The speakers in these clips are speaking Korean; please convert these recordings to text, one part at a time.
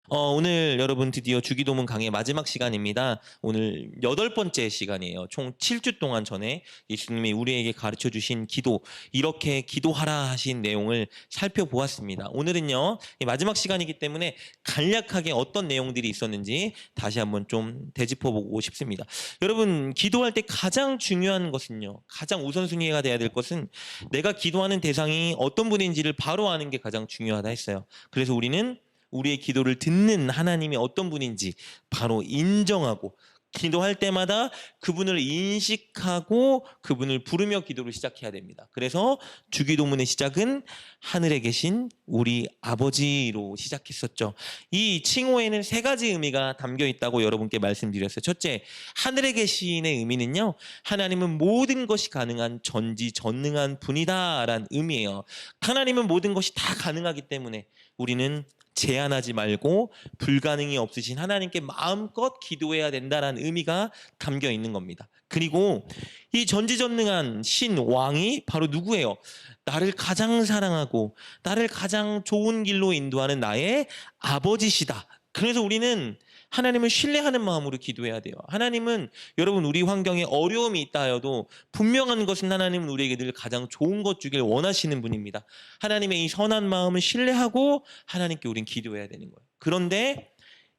오늘 여러분 드디어 주기도문 강의 마지막 시간입니다. 오늘 8번째 시간이에요. 총 7주 동안 전에 예수님이 우리에게 가르쳐 주신 기도, 이렇게 기도하라 하신 내용을 살펴보았습니다. 오늘은요, 마지막 시간이기 때문에 간략하게 어떤 내용들이 있었는지 다시 한번 좀 되짚어보고 싶습니다. 여러분, 기도할 때 가장 중요한 것은요, 가장 우선순위가 돼야 될 것은 내가 기도하는 대상이 어떤 분인지를 바로 아는 게 가장 중요하다 했어요. 그래서 우리는 우리의 기도를 듣는 하나님이 어떤 분인지 바로 인정하고 기도할 때마다 그분을 인식하고 그분을 부르며 기도를 시작해야 됩니다. 그래서 주기도문의 시작은 하늘에 계신 우리 아버지로 시작했었죠. 이 칭호에는 3가지 의미가 담겨 있다고 여러분께 말씀드렸어요. 첫째, 하늘에 계신의 의미는요, 하나님은 모든 것이 가능한 전지전능한 분이다라는 의미예요. 하나님은 모든 것이 다 가능하기 때문에 우리는 제한하지 말고 불가능이 없으신 하나님께 마음껏 기도해야 된다는 의미가 담겨 있는 겁니다. 그리고 이 전지전능한 신왕이 바로 누구예요? 나를 가장 사랑하고 나를 가장 좋은 길로 인도하는 나의 아버지시다. 그래서 우리는 하나님을 신뢰하는 마음으로 기도해야 돼요. 하나님은 여러분, 우리 환경에 어려움이 있다 하여도 분명한 것은 하나님은 우리에게 늘 가장 좋은 것 주길 원하시는 분입니다. 하나님의 이 선한 마음을 신뢰하고 하나님께 우린 기도해야 되는 거예요. 그런데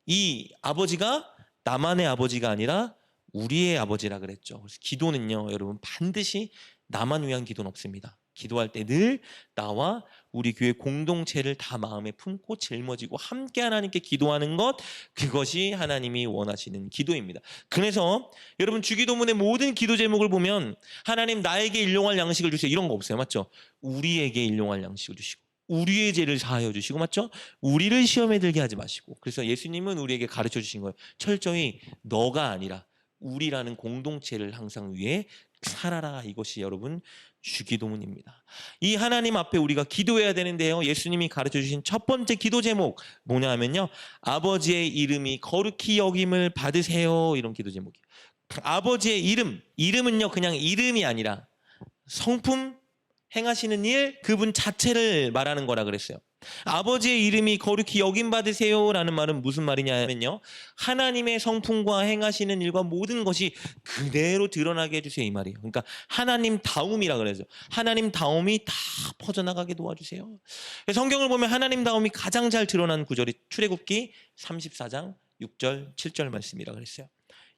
이 아버지가 나만의 아버지가 아니라 우리의 아버지라 그랬죠. 그래서 기도는요, 여러분, 반드시 나만 위한 기도는 없습니다. 기도할 때 늘 나와 우리 교회 공동체를 다 마음에 품고 짊어지고 함께 하나님께 기도하는 것, 그것이 하나님이 원하시는 기도입니다. 그래서 여러분, 주기도문의 모든 기도 제목을 보면 하나님 나에게 일용할 양식을 주세요, 이런 거 없어요. 맞죠? 우리에게 일용할 양식을 주시고 우리의 죄를 사하여 주시고, 맞죠? 우리를 시험에 들게 하지 마시고. 그래서 예수님은 우리에게 가르쳐 주신 거예요. 철저히 너가 아니라 우리라는 공동체를 항상 위해 살아라. 이것이 여러분 주기도문입니다. 이 하나님 앞에 우리가 기도해야 되는데요, 예수님이 가르쳐 주신 첫 번째 기도 제목 뭐냐 하면요, 아버지의 이름이 거룩히 여김을 받으세요. 이런 기도 제목이에요. 아버지의 이름은요, 그냥 이름이 아니라 성품, 행하시는 일, 그분 자체를 말하는 거라 그랬어요. 아버지의 이름이 거룩히 여김받으세요 라는 말은 무슨 말이냐면요, 하나님의 성품과 행하시는 일과 모든 것이 그대로 드러나게 해주세요, 이 말이에요. 그러니까 하나님다움이라 그러죠. 하나님다움이 다 퍼져나가게 도와주세요. 성경을 보면 하나님다움이 가장 잘 드러난 구절이 출애굽기 34장 6절 7절 말씀이라 그랬어요.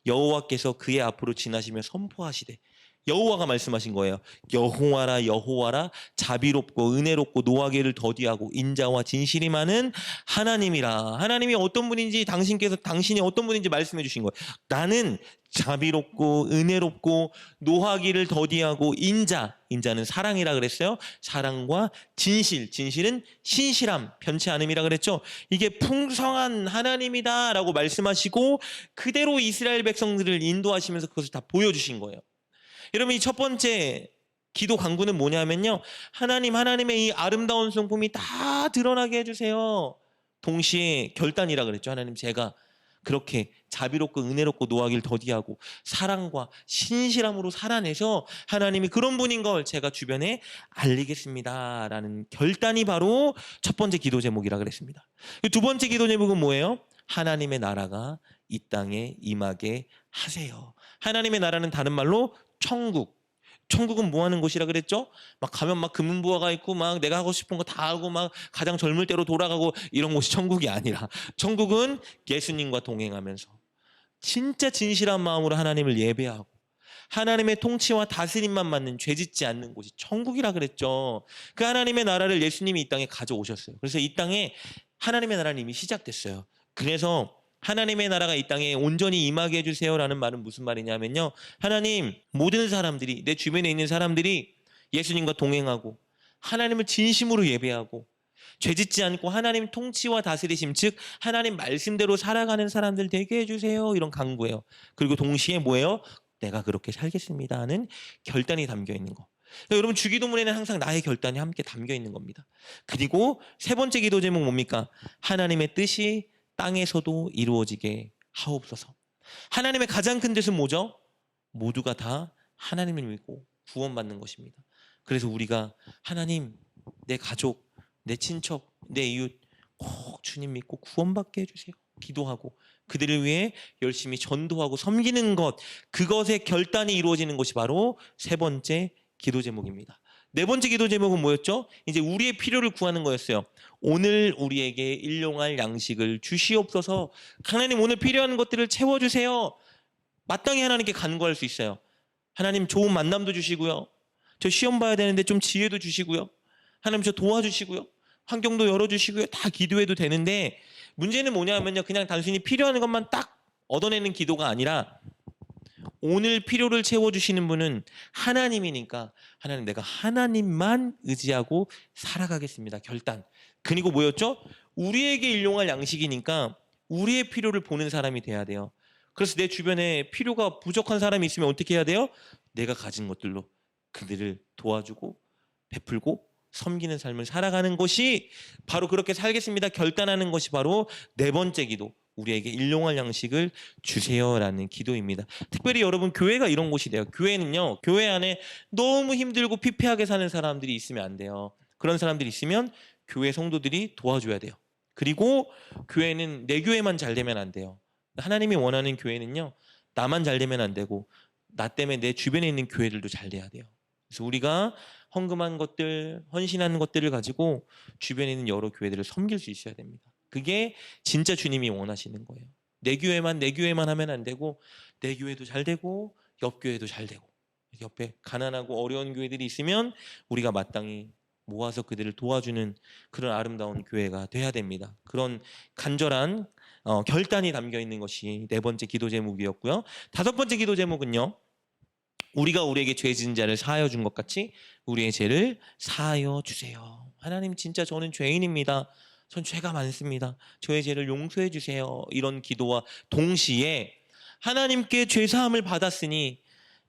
여호와께서 그의 앞으로 지나시며 선포하시되, 여호와가 말씀하신 거예요. 여호와라 여호와라, 자비롭고 은혜롭고 노하기를 더디하고 인자와 진실이 많은 하나님이라. 하나님이 어떤 분인지 당신이 어떤 분인지 말씀해 주신 거예요. 나는 자비롭고 은혜롭고 노하기를 더디하고 인자는 사랑이라 그랬어요. 사랑과 진실은 신실함, 변치 않음이라 그랬죠. 이게 풍성한 하나님이다라고 말씀하시고 그대로 이스라엘 백성들을 인도하시면서 그것을 다 보여주신 거예요. 여러분, 이 첫 번째 기도 간구는 뭐냐면요, 하나님의 이 아름다운 성품이 다 드러나게 해주세요. 동시에 결단이라 그랬죠. 하나님, 제가 그렇게 자비롭고 은혜롭고 노하기를 더디하고 사랑과 신실함으로 살아내서 하나님이 그런 분인 걸 제가 주변에 알리겠습니다 라는 결단이 바로 첫 번째 기도 제목이라 그랬습니다. 두 번째 기도 제목은 뭐예요? 하나님의 나라가 이 땅에 임하게 하세요. 하나님의 나라는 다른 말로 천국은 뭐 하는 곳이라 그랬죠? 막 가면 막 금은부화가 있고 막 내가 하고 싶은 거 다 하고 막 가장 젊을 때로 돌아가고 이런 곳이 천국이 아니라, 천국은 예수님과 동행하면서 진짜 진실한 마음으로 하나님을 예배하고 하나님의 통치와 다스림만 받는 죄짓지 않는 곳이 천국이라 그랬죠. 그 하나님의 나라를 예수님이 이 땅에 가져오셨어요. 그래서 이 땅에 하나님의 나라는 이미 시작됐어요. 그래서 하나님의 나라가 이 땅에 온전히 임하게 해주세요라는 말은 무슨 말이냐면요, 하나님, 모든 사람들이, 내 주변에 있는 사람들이 예수님과 동행하고 하나님을 진심으로 예배하고 죄짓지 않고 하나님 통치와 다스리심, 즉 하나님 말씀대로 살아가는 사람들 되게 해주세요, 이런 간구예요. 그리고 동시에 뭐예요? 내가 그렇게 살겠습니다 하는 결단이 담겨 있는 거. 여러분, 주기도문에는 항상 나의 결단이 함께 담겨 있는 겁니다. 그리고 세 번째 기도 제목 뭡니까? 하나님의 뜻이 땅에서도 이루어지게 하옵소서. 하나님의 가장 큰 뜻은 뭐죠? 모두가 다 하나님을 믿고 구원받는 것입니다. 그래서 우리가 하나님, 내 가족, 내 친척, 내 이웃 꼭 주님 믿고 구원받게 해주세요. 기도하고 그들을 위해 열심히 전도하고 섬기는 것, 그것의 결단이 이루어지는 것이 바로 세 번째 기도 제목입니다. 네 번째 기도 제목은 뭐였죠? 이제 우리의 필요를 구하는 거였어요. 오늘 우리에게 일용할 양식을 주시옵소서. 하나님, 오늘 필요한 것들을 채워주세요. 마땅히 하나님께 간구할 수 있어요. 하나님, 좋은 만남도 주시고요. 저 시험 봐야 되는데 좀 지혜도 주시고요. 하나님, 저 도와주시고요. 환경도 열어주시고요. 다 기도해도 되는데, 문제는 뭐냐면요, 그냥 단순히 필요한 것만 딱 얻어내는 기도가 아니라 오늘 필요를 채워주시는 분은 하나님이니까 하나님, 내가 하나님만 의지하고 살아가겠습니다. 결단. 그리고 뭐였죠? 우리에게 일용할 양식이니까 우리의 필요를 보는 사람이 돼야 돼요. 그래서 내 주변에 필요가 부족한 사람이 있으면 어떻게 해야 돼요? 내가 가진 것들로 그들을 도와주고 베풀고 섬기는 삶을 살아가는 것이 바로 그렇게 살겠습니다. 결단하는 것이 바로 네 번째 기도. 우리에게 일용할 양식을 주세요라는 기도입니다. 특별히 여러분, 교회가 이런 곳이 돼요. 교회는요, 교회 안에 너무 힘들고 피폐하게 사는 사람들이 있으면 안 돼요. 그런 사람들이 있으면 교회 성도들이 도와줘야 돼요. 그리고 교회는 내 교회만 잘 되면 안 돼요. 하나님이 원하는 교회는요, 나만 잘 되면 안 되고 나 때문에 내 주변에 있는 교회들도 잘 돼야 돼요. 그래서 우리가 헌금한 것들, 헌신하는 것들을 가지고 주변에 있는 여러 교회들을 섬길 수 있어야 됩니다. 그게 진짜 주님이 원하시는 거예요. 내 교회만 하면 안 되고 내 교회도 잘 되고 옆 교회도 잘 되고, 옆에 가난하고 어려운 교회들이 있으면 우리가 마땅히 모아서 그들을 도와주는 그런 아름다운 교회가 돼야 됩니다. 그런 간절한 결단이 담겨 있는 것이 네 번째 기도 제목이었고요. 다섯 번째 기도 제목은요, 우리가 우리에게 죄 지은 자를 사하여 준 것 같이 우리의 죄를 사하여 주세요. 하나님, 진짜 저는 죄인입니다. 전 죄가 많습니다. 저의 죄를 용서해 주세요. 이런 기도와 동시에 하나님께 죄 사함을 받았으니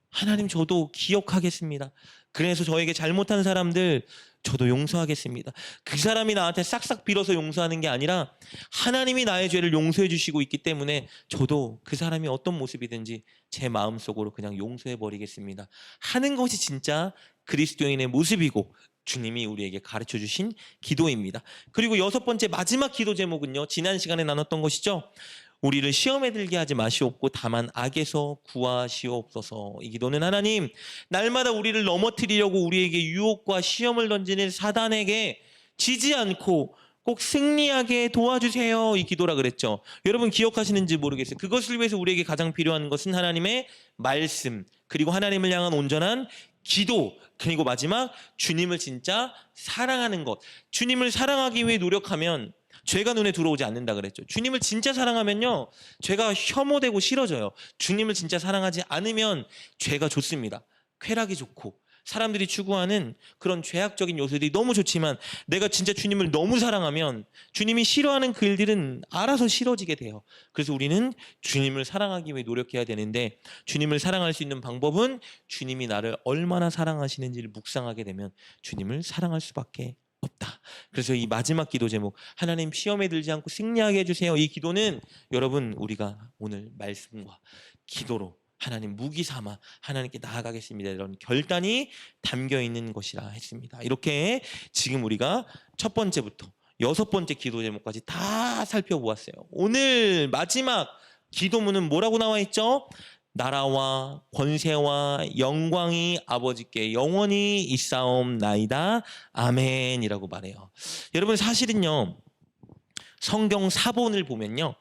하나님, 저도 기억하겠습니다. 그래서 저에게 잘못한 사람들 저도 용서하겠습니다. 그 사람이 나한테 싹싹 빌어서 용서하는 게 아니라 하나님이 나의 죄를 용서해 주시고 있기 때문에 저도 그 사람이 어떤 모습이든지 제 마음속으로 그냥 용서해 버리겠습니다 하는 것이 진짜 그리스도인의 모습이고 주님이 우리에게 가르쳐 주신 기도입니다. 그리고 여섯 번째, 마지막 기도 제목은요, 지난 시간에 나눴던 것이죠. 우리를 시험에 들게 하지 마시옵고 다만 악에서 구하시옵소서. 이 기도는 하나님, 날마다 우리를 넘어뜨리려고 우리에게 유혹과 시험을 던지는 사단에게 지지 않고 꼭 승리하게 도와주세요. 이 기도라 그랬죠. 여러분 기억하시는지 모르겠어요. 그것을 위해서 우리에게 가장 필요한 것은 하나님의 말씀, 그리고 하나님을 향한 온전한 기도, 그리고 마지막 주님을 진짜 사랑하는 것. 주님을 사랑하기 위해 노력하면 죄가 눈에 들어오지 않는다 그랬죠. 주님을 진짜 사랑하면요, 죄가 혐오되고 싫어져요. 주님을 진짜 사랑하지 않으면 죄가 좋습니다. 쾌락이 좋고 사람들이 추구하는 그런 죄악적인 요소들이 너무 좋지만, 내가 진짜 주님을 너무 사랑하면 주님이 싫어하는 그 일들은 알아서 싫어지게 돼요. 그래서 우리는 주님을 사랑하기 위해 노력해야 되는데, 주님을 사랑할 수 있는 방법은 주님이 나를 얼마나 사랑하시는지를 묵상하게 되면 주님을 사랑할 수밖에 없다. 그래서 이 마지막 기도 제목, 하나님 시험에 들지 않고 승리하게 해주세요. 이 기도는 여러분, 우리가 오늘 말씀과 기도로 하나님 무기 삼아 하나님께 나아가겠습니다, 이런 결단이 담겨 있는 것이라 했습니다. 이렇게 지금 우리가 첫 번째부터 여섯 번째 기도 제목까지 다 살펴보았어요. 오늘 마지막 기도문은 뭐라고 나와 있죠? 나라와 권세와 영광이 아버지께 영원히 있사옵나이다. 아멘이라고 말해요. 여러분, 사실은요, 성경 사본을 보면요,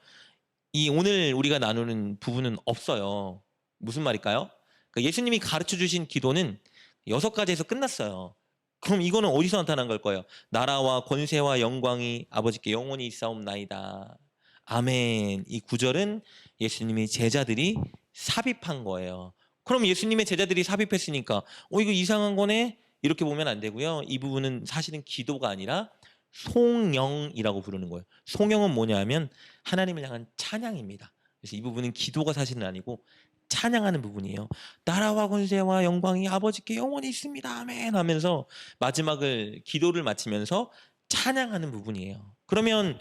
이 오늘 우리가 나누는 부분은 없어요. 무슨 말일까요? 그러니까 예수님이 가르쳐 주신 기도는 6가지에서 끝났어요. 그럼 이거는 어디서 나타난 걸 거예요? 나라와 권세와 영광이 아버지께 영원히 있사옵나이다. 아멘. 이 구절은 예수님의 제자들이 삽입한 거예요. 그럼 예수님의 제자들이 삽입했으니까 이거 이상한 거네? 이렇게 보면 안 되고요. 이 부분은 사실은 기도가 아니라 송영이라고 부르는 거예요. 송영은 뭐냐 하면 하나님을 향한 찬양입니다. 그래서 이 부분은 기도가 사실은 아니고 찬양하는 부분이에요. 나라와 권세와 영광이 아버지께 영원히 있습니다. 아멘 하면서 마지막을 기도를 마치면서 찬양하는 부분이에요. 그러면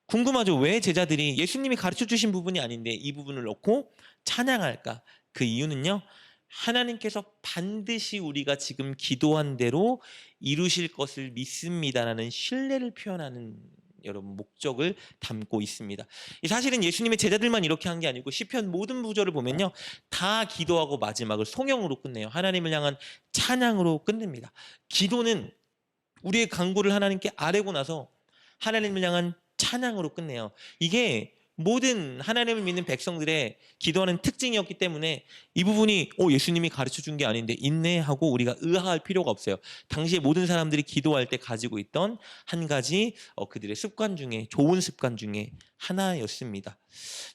궁금하죠? 왜 제자들이 예수님이 가르쳐 주신 부분이 아닌데 이 부분을 넣고 찬양할까? 그 이유는요, 하나님께서 반드시 우리가 지금 기도한 대로 이루실 것을 믿습니다라는 신뢰를 표현하는 여러분 목적을 담고 있습니다. 이 사실은 예수님의 제자들만 이렇게 한 게 아니고 시편 모든 구절을 보면요, 다 기도하고 마지막을 송영으로 끝내요. 하나님을 향한 찬양으로 끝냅니다. 기도는 우리의 간구를 하나님께 아뢰고 나서 하나님을 향한 찬양으로 끝내요. 이게 모든 하나님을 믿는 백성들의 기도하는 특징이었기 때문에 이 부분이 예수님이 가르쳐 준 게 아닌데 있네 하고 우리가 의아할 필요가 없어요. 당시에 모든 사람들이 기도할 때 가지고 있던 한 가지 그들의 습관 중에, 좋은 습관 중에 하나였습니다.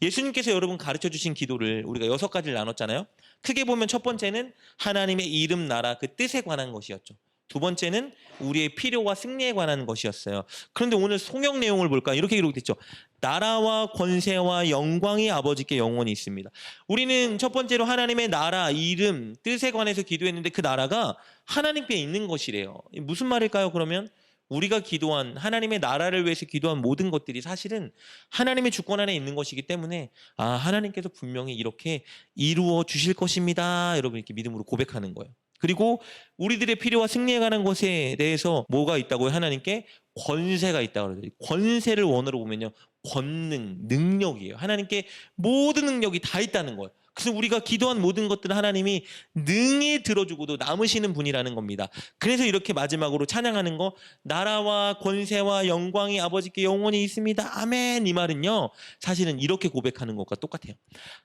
예수님께서 여러분 가르쳐 주신 기도를 우리가 6가지를 나눴잖아요. 크게 보면 첫 번째는 하나님의 이름, 나라, 그 뜻에 관한 것이었죠. 두 번째는 우리의 필요와 승리에 관한 것이었어요. 그런데 오늘 송영 내용을 볼까요? 이렇게 기록됐죠. 나라와 권세와 영광이 아버지께 영원히 있습니다. 우리는 첫 번째로 하나님의 나라, 이름, 뜻에 관해서 기도했는데 그 나라가 하나님께 있는 것이래요. 무슨 말일까요? 그러면 우리가 기도한, 하나님의 나라를 위해서 기도한 모든 것들이 사실은 하나님의 주권 안에 있는 것이기 때문에 하나님께서 분명히 이렇게 이루어 주실 것입니다. 여러분 이렇게 믿음으로 고백하는 거예요. 그리고 우리들의 필요와 승리에 관한 것에 대해서 뭐가 있다고요? 하나님께 권세가 있다고 그러죠. 권세를 원어로 보면요, 권능, 능력이에요. 하나님께 모든 능력이 다 있다는 거예요. 그래서 우리가 기도한 모든 것들은 하나님이 능히 들어주고도 남으시는 분이라는 겁니다. 그래서 이렇게 마지막으로 찬양하는 거, 나라와 권세와 영광이 아버지께 영원히 있습니다. 아멘. 이 말은요, 사실은 이렇게 고백하는 것과 똑같아요.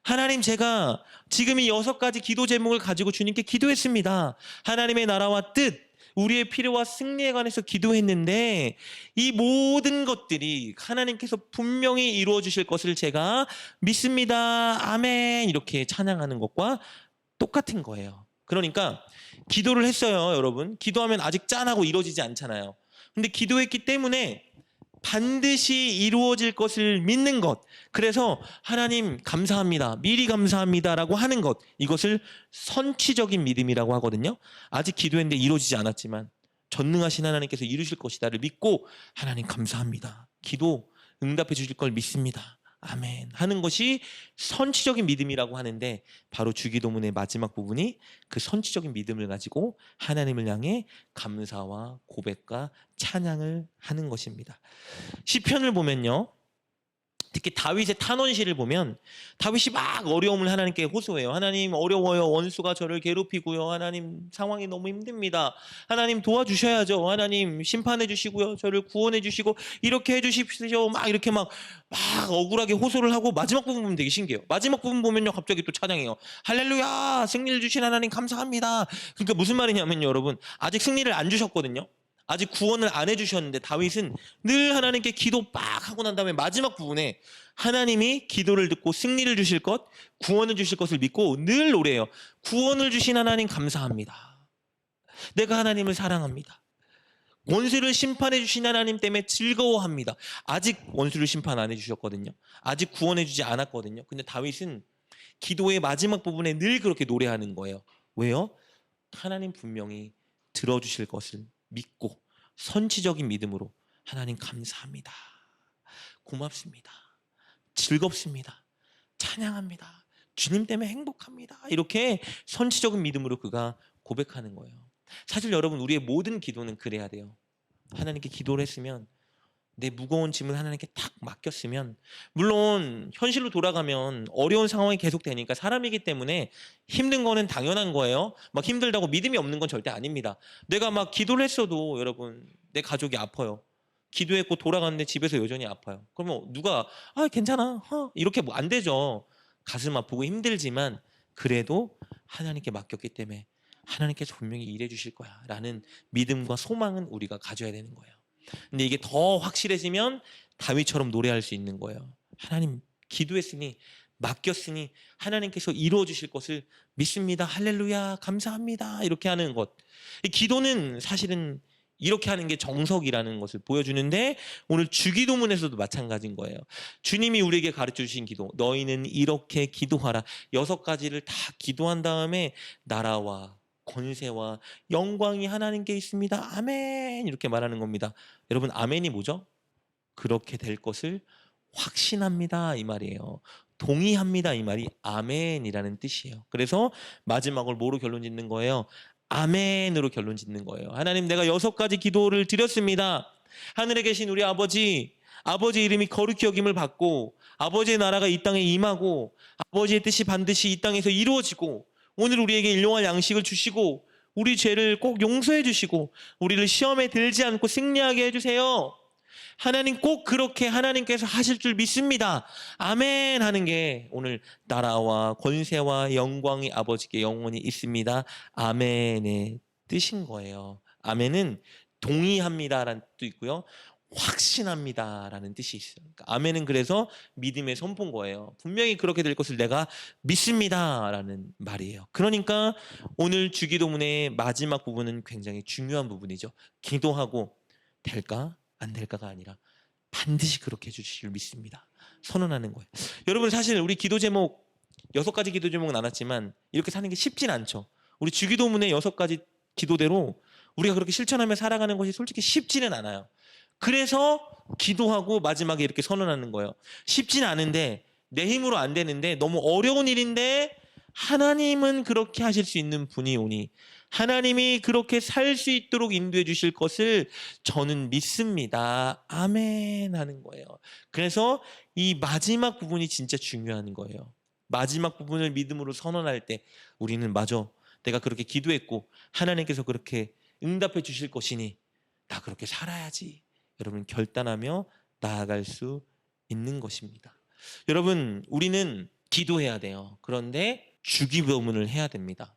하나님, 제가 지금 이 6가지 기도 제목을 가지고 주님께 기도했습니다. 하나님의 나라와 뜻, 우리의 필요와 승리에 관해서 기도했는데 이 모든 것들이 하나님께서 분명히 이루어 주실 것을 제가 믿습니다. 아멘. 이렇게 찬양하는 것과 똑같은 거예요. 그러니까 기도를 했어요, 여러분. 기도하면 아직 짠하고 이루어지지 않잖아요. 근데 기도했기 때문에 반드시 이루어질 것을 믿는 것, 그래서 하나님 감사합니다, 미리 감사합니다라고 하는 것, 이것을 선취적인 믿음이라고 하거든요. 아직 기도했는데 이루어지지 않았지만 전능하신 하나님께서 이루실 것이다를 믿고 하나님 감사합니다, 기도 응답해 주실 걸 믿습니다, 아멘 하는 것이 선취적인 믿음이라고 하는데, 바로 주기도문의 마지막 부분이 그 선취적인 믿음을 가지고 하나님을 향해 감사와 고백과 찬양을 하는 것입니다. 시편을 보면요, 특히 다윗의 탄원시를 보면 다윗이 막 어려움을 하나님께 호소해요. 하나님 어려워요. 원수가 저를 괴롭히고요. 하나님 상황이 너무 힘듭니다. 하나님 도와주셔야죠. 하나님 심판해 주시고요. 저를 구원해 주시고 이렇게 해 주십시오. 막 이렇게 막 억울하게 호소를 하고 마지막 부분 보면 되게 신기해요. 마지막 부분 보면요, 갑자기 또 찬양해요. 할렐루야, 승리를 주신 하나님 감사합니다. 그러니까 무슨 말이냐면요, 여러분, 아직 승리를 안 주셨거든요. 아직 구원을 안 해주셨는데 다윗은 늘 하나님께 기도 빡 하고 난 다음에 마지막 부분에 하나님이 기도를 듣고 승리를 주실 것, 구원을 주실 것을 믿고 늘 노래해요. 구원을 주신 하나님 감사합니다. 내가 하나님을 사랑합니다. 원수를 심판해 주신 하나님 때문에 즐거워합니다. 아직 원수를 심판 안 해주셨거든요. 아직 구원해 주지 않았거든요. 근데 다윗은 기도의 마지막 부분에 늘 그렇게 노래하는 거예요. 왜요? 하나님 분명히 들어주실 것을 믿고 선취적인 믿음으로 하나님 감사합니다, 고맙습니다, 즐겁습니다, 찬양합니다, 주님 때문에 행복합니다, 이렇게 선취적인 믿음으로 그가 고백하는 거예요. 사실 여러분, 우리의 모든 기도는 그래야 돼요. 하나님께 기도를 했으면, 내 무거운 짐을 하나님께 탁 맡겼으면, 물론 현실로 돌아가면 어려운 상황이 계속되니까 사람이기 때문에 힘든 거는 당연한 거예요. 막 힘들다고 믿음이 없는 건 절대 아닙니다. 내가 막 기도를 했어도 여러분, 내 가족이 아파요. 기도했고 돌아갔는데 집에서 여전히 아파요. 그러면 누가 괜찮아 이렇게 뭐 안 되죠. 가슴 아프고 힘들지만 그래도 하나님께 맡겼기 때문에 하나님께서 분명히 일해 주실 거야 라는 믿음과 소망은 우리가 가져야 되는 거예요. 근데 이게 더 확실해지면 다윗처럼 노래할 수 있는 거예요. 하나님, 기도했으니, 맡겼으니 하나님께서 이루어 주실 것을 믿습니다. 할렐루야, 감사합니다. 이렇게 하는 것. 이 기도는 사실은 이렇게 하는 게 정석이라는 것을 보여주는데, 오늘 주기도문에서도 마찬가지인 거예요. 주님이 우리에게 가르쳐 주신 기도, 너희는 이렇게 기도하라. 6가지를 다 기도한 다음에 나라와 권세와 영광이 하나님께 있습니다. 아멘. 이렇게 말하는 겁니다. 여러분, 아멘이 뭐죠? 그렇게 될 것을 확신합니다, 이 말이에요. 동의합니다, 이 말이 아멘이라는 뜻이에요. 그래서 마지막을 뭐로 결론 짓는 거예요? 아멘으로 결론 짓는 거예요. 하나님, 내가 6가지 기도를 드렸습니다. 하늘에 계신 우리 아버지, 아버지의 이름이 거룩히 여김을 받고 아버지의 나라가 이 땅에 임하고 아버지의 뜻이 반드시 이 땅에서 이루어지고 오늘 우리에게 일용할 양식을 주시고 우리 죄를 꼭 용서해 주시고 우리를 시험에 들지 않고 승리하게 해주세요. 하나님 꼭 그렇게 하나님께서 하실 줄 믿습니다. 아멘 하는 게 오늘 나라와 권세와 영광이 아버지께 영원히 있습니다. 아멘의 뜻인 거예요. 아멘은 동의합니다라는 뜻도 있고요. 확신합니다라는 뜻이 있어요. 그러니까 아멘은 그래서 믿음의 선포인 거예요. 분명히 그렇게 될 것을 내가 믿습니다라는 말이에요. 그러니까 오늘 주기도문의 마지막 부분은 굉장히 중요한 부분이죠. 기도하고 될까? 안 될까가 아니라 반드시 그렇게 해주실 줄 믿습니다. 선언하는 거예요. 여러분 사실 우리 기도 제목 6가지 기도 제목은 나눴지만 이렇게 사는 게 쉽진 않죠. 우리 주기도문의 6가지 기도대로 우리가 그렇게 실천하며 살아가는 것이 솔직히 쉽지는 않아요. 그래서 기도하고 마지막에 이렇게 선언하는 거예요. 쉽진 않은데 내 힘으로 안 되는데 너무 어려운 일인데 하나님은 그렇게 하실 수 있는 분이 오니 하나님이 그렇게 살 수 있도록 인도해 주실 것을 저는 믿습니다. 아멘 하는 거예요. 그래서 이 마지막 부분이 진짜 중요한 거예요. 마지막 부분을 믿음으로 선언할 때 우리는 맞아. 내가 그렇게 기도했고 하나님께서 그렇게 응답해 주실 것이니 나 그렇게 살아야지. 여러분 결단하며 나아갈 수 있는 것입니다. 여러분 우리는 기도해야 돼요. 그런데 주기도문을 해야 됩니다.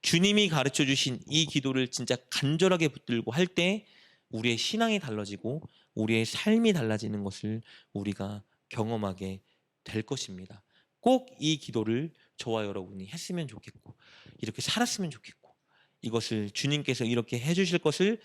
주님이 가르쳐 주신 이 기도를 진짜 간절하게 붙들고 할 때 우리의 신앙이 달라지고 우리의 삶이 달라지는 것을 우리가 경험하게 될 것입니다. 꼭 이 기도를 저와 여러분이 했으면 좋겠고 이렇게 살았으면 좋겠고 이것을 주님께서 이렇게 해주실 것을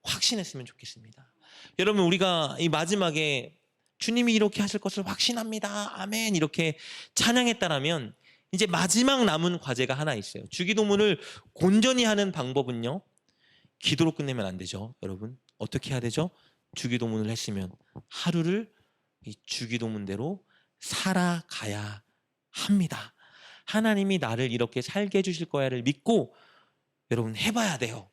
확신했으면 좋겠습니다. 여러분 우리가 이 마지막에 주님이 이렇게 하실 것을 확신합니다. 아멘 이렇게 찬양했다라면 이제 마지막 남은 과제가 하나 있어요. 주기도문을 온전히 하는 방법은요. 기도로 끝내면 안 되죠. 여러분 어떻게 해야 되죠? 주기도문을 했으면 하루를 이 주기도문대로 살아가야 합니다. 하나님이 나를 이렇게 살게 해주실 거야를 믿고 여러분 해봐야 돼요.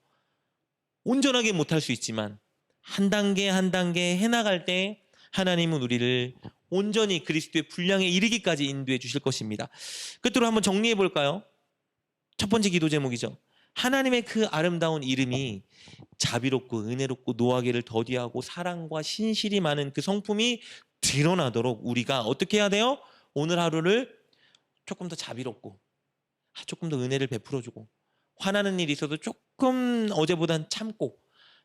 온전하게 못할 수 있지만 한 단계 한 단계 해나갈 때 하나님은 우리를 온전히 그리스도의 분량에 이르기까지 인도해 주실 것입니다. 끝으로 한번 정리해 볼까요? 첫 번째 기도 제목이죠. 하나님의 그 아름다운 이름이 자비롭고 은혜롭고 노하기를 더디하고 사랑과 신실이 많은 그 성품이 드러나도록 우리가 어떻게 해야 돼요? 오늘 하루를 조금 더 자비롭고 조금 더 은혜를 베풀어주고 화나는 일이 있어도 조금 어제보단 참고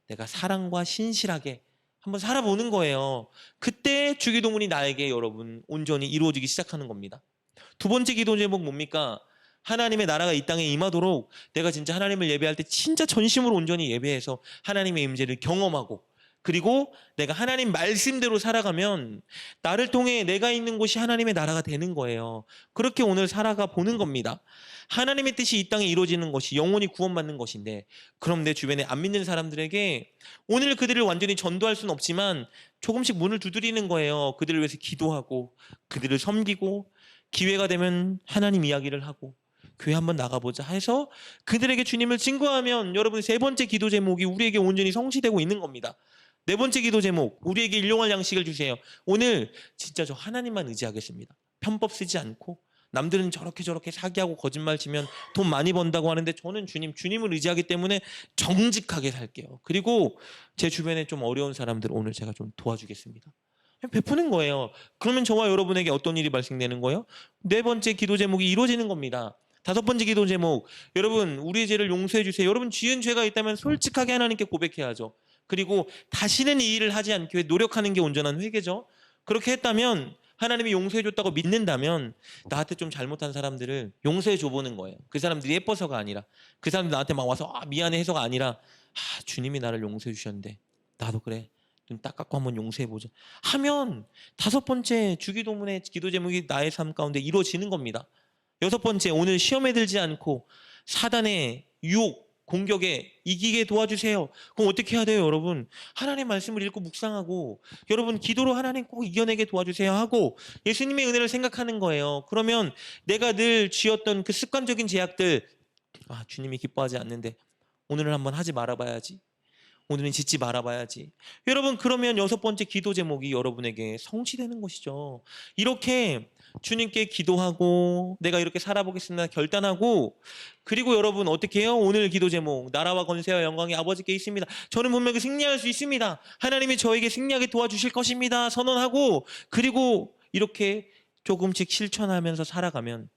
내가 사랑과 신실하게 한번 살아보는 거예요. 그때 주기도문이 나에게 여러분 온전히 이루어지기 시작하는 겁니다. 두 번째 기도 제목 뭡니까? 하나님의 나라가 이 땅에 임하도록 내가 진짜 하나님을 예배할 때 진짜 전심으로 온전히 예배해서 하나님의 임재를 경험하고 그리고 내가 하나님 말씀대로 살아가면 나를 통해 내가 있는 곳이 하나님의 나라가 되는 거예요. 그렇게 오늘 살아가 보는 겁니다. 하나님의 뜻이 이 땅에 이루어지는 것이 영원히 구원받는 것인데 그럼 내 주변에 안 믿는 사람들에게 오늘 그들을 완전히 전도할 수는 없지만 조금씩 문을 두드리는 거예요. 그들을 위해서 기도하고 그들을 섬기고 기회가 되면 하나님 이야기를 하고 교회 한번 나가보자 해서 그들에게 주님을 증거하면 여러분 세 번째 기도 제목이 우리에게 온전히 성취되고 있는 겁니다. 네 번째 기도 제목, 우리에게 일용할 양식을 주세요. 오늘 진짜 저 하나님만 의지하겠습니다. 편법 쓰지 않고 남들은 저렇게 사기하고 거짓말 치면 돈 많이 번다고 하는데 저는 주님을 의지하기 때문에 정직하게 살게요. 그리고 제 주변에 좀 어려운 사람들 오늘 제가 좀 도와주겠습니다. 베푸는 거예요. 그러면 저와 여러분에게 어떤 일이 발생되는 거예요? 네 번째 기도 제목이 이루어지는 겁니다. 다섯 번째 기도 제목, 여러분 우리의 죄를 용서해 주세요. 여러분 지은 죄가 있다면 솔직하게 하나님께 고백해야죠. 그리고 다시는 이 일을 하지 않기 위해 노력하는 게 온전한 회개죠. 그렇게 했다면 하나님이 용서해 줬다고 믿는다면 나한테 좀 잘못한 사람들을 용서해 줘보는 거예요. 그 사람들이 예뻐서가 아니라 그 사람들이 나한테 막 와서 미안해 해서가 아니라 주님이 나를 용서해 주셨는데 나도 그래 좀 딱 깎고 한번 용서해보자 하면 다섯 번째 주기도문의 기도 제목이 나의 삶 가운데 이루어지는 겁니다. 여섯 번째, 오늘 시험에 들지 않고 사단의 유혹 공격에 이기게 도와주세요. 그럼 어떻게 해야 돼요, 여러분? 하나님의 말씀을 읽고 묵상하고 여러분 기도로 하나님 꼭 이겨내게 도와주세요 하고 예수님의 은혜를 생각하는 거예요. 그러면 내가 늘 쥐었던 그 습관적인 제약들 주님이 기뻐하지 않는데 오늘은 한번 하지 말아봐야지. 오늘은 짓지 말아봐야지. 여러분, 그러면 여섯 번째 기도 제목이 여러분에게 성취되는 것이죠. 이렇게 주님께 기도하고 내가 이렇게 살아보겠습니다 결단하고, 그리고 여러분 어떻게 해요? 오늘 기도 제목, 나라와 권세와 영광이 아버지께 있습니다. 저는 분명히 승리할 수 있습니다. 하나님이 저에게 승리하게 도와주실 것입니다. 선언하고, 그리고 이렇게 조금씩 실천하면서 살아가면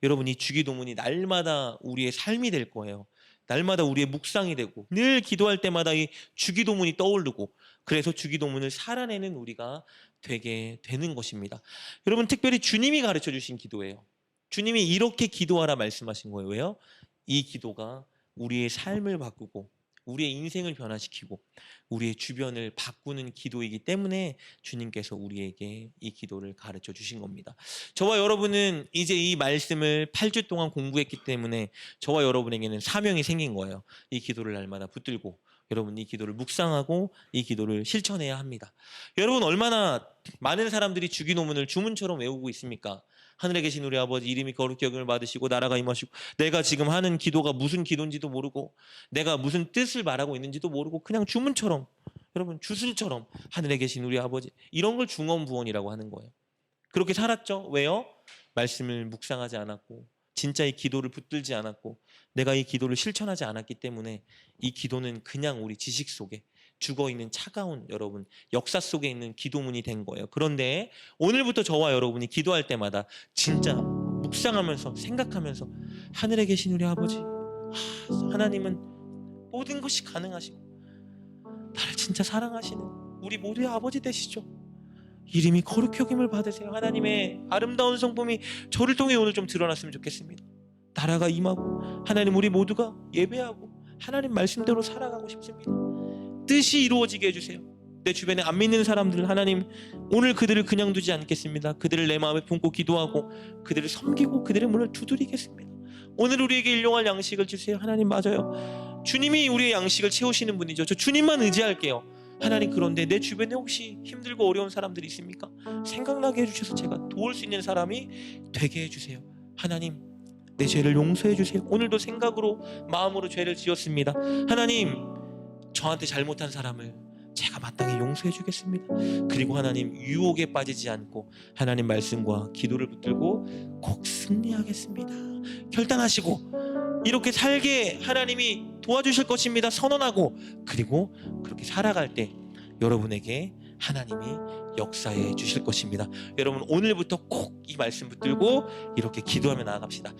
여러분, 이 주기도문이 날마다 우리의 삶이 될 거예요. 날마다 우리의 묵상이 되고, 늘 기도할 때마다 이 주기도문이 떠오르고, 그래서 주기도문을 살아내는 우리가 되게 되는 것입니다. 여러분, 특별히 주님이 가르쳐 주신 기도예요. 주님이 이렇게 기도하라 말씀하신 거예요. 왜요? 이 기도가 우리의 삶을 바꾸고 우리의 인생을 변화시키고 우리의 주변을 바꾸는 기도이기 때문에 주님께서 우리에게 이 기도를 가르쳐 주신 겁니다. 저와 여러분은 이제 이 말씀을 8주 동안 공부했기 때문에 저와 여러분에게는 사명이 생긴 거예요. 이 기도를 날마다 붙들고 여러분 이 기도를 묵상하고 이 기도를 실천해야 합니다. 여러분, 얼마나 많은 사람들이 주기도문을 주문처럼 외우고 있습니까? 하늘에 계신 우리 아버지, 이름이 거룩히 여김을 받으시고 나라가 임하시고, 내가 지금 하는 기도가 무슨 기도인지도 모르고 내가 무슨 뜻을 말하고 있는지도 모르고 그냥 주문처럼, 여러분 주술처럼 하늘에 계신 우리 아버지, 이런 걸 중언부언이라고 하는 거예요. 그렇게 살았죠. 왜요? 말씀을 묵상하지 않았고 진짜 이 기도를 붙들지 않았고 내가 이 기도를 실천하지 않았기 때문에 이 기도는 그냥 우리 지식 속에 죽어있는 차가운, 여러분 역사 속에 있는 기도문이 된 거예요. 그런데 오늘부터 저와 여러분이 기도할 때마다 진짜 묵상하면서 생각하면서, 하늘에 계신 우리 아버지, 하나님은 모든 것이 가능하시고 나를 진짜 사랑하시는 우리 모두의 아버지 되시죠. 이름이 거룩히 여김을 받으세요. 하나님의 아름다운 성품이 저를 통해 오늘 좀 드러났으면 좋겠습니다. 나라가 임하고 하나님 우리 모두가 예배하고 하나님 말씀대로 살아가고 싶습니다. 뜻이 이루어지게 해주세요. 내 주변에 안 믿는 사람들, 하나님 오늘 그들을 그냥 두지 않겠습니다. 그들을 내 마음에 품고 기도하고 그들을 섬기고 그들의 문을 두드리겠습니다. 오늘 우리에게 일용할 양식을 주세요. 하나님, 맞아요, 주님이 우리의 양식을 채우시는 분이죠. 저 주님만 의지할게요. 하나님, 그런데 내 주변에 혹시 힘들고 어려운 사람들이 있습니까? 생각나게 해주셔서 제가 도울 수 있는 사람이 되게 해주세요. 하나님, 내 죄를 용서해 주세요. 오늘도 생각으로 마음으로 죄를 지었습니다. 하나님, 저한테 잘못한 사람을 제가 마땅히 용서해 주겠습니다. 그리고 하나님, 유혹에 빠지지 않고 하나님 말씀과 기도를 붙들고 꼭 승리하겠습니다. 결단하시고 이렇게 살게 하나님이 도와주실 것입니다. 선언하고, 그리고 그렇게 살아갈 때 여러분에게 하나님이 역사해 주실 것입니다. 여러분, 오늘부터 꼭 이 말씀 붙들고 이렇게 기도하며 나아갑시다.